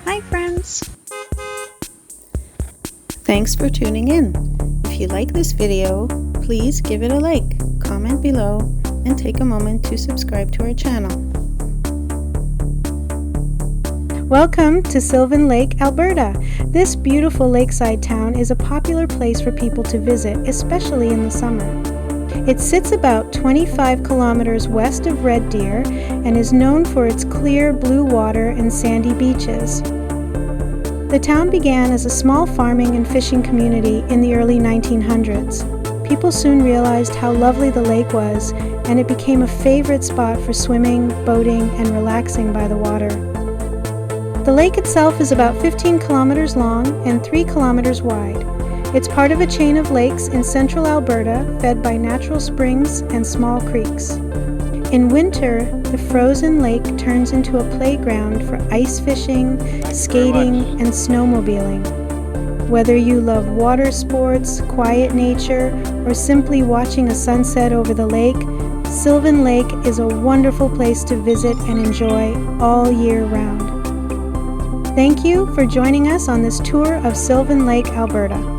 Hi friends! Thanks for tuning in. If you like this video, please give it a like, comment below, and take a moment to subscribe to our channel. Welcome to Sylvan Lake, Alberta. This beautiful lakeside town is a popular place for people to visit, especially in the summer. It sits about 25 kilometers west of Red Deer and is known for its clear blue water and sandy beaches. The town began as a small farming and fishing community in the early 1900s. People soon realized how lovely the lake was, and it became a favorite spot for swimming, boating, and relaxing by the water. The lake itself is about 15 kilometers long and 3 kilometers wide. It's part of a chain of lakes in central Alberta fed by natural springs and small creeks. In winter, the frozen lake turns into a playground for ice fishing, skating, and snowmobiling. Whether you love water sports, quiet nature, or simply watching a sunset over the lake, Sylvan Lake is a wonderful place to visit and enjoy all year round. Thank you for joining us on this tour of Sylvan Lake, Alberta.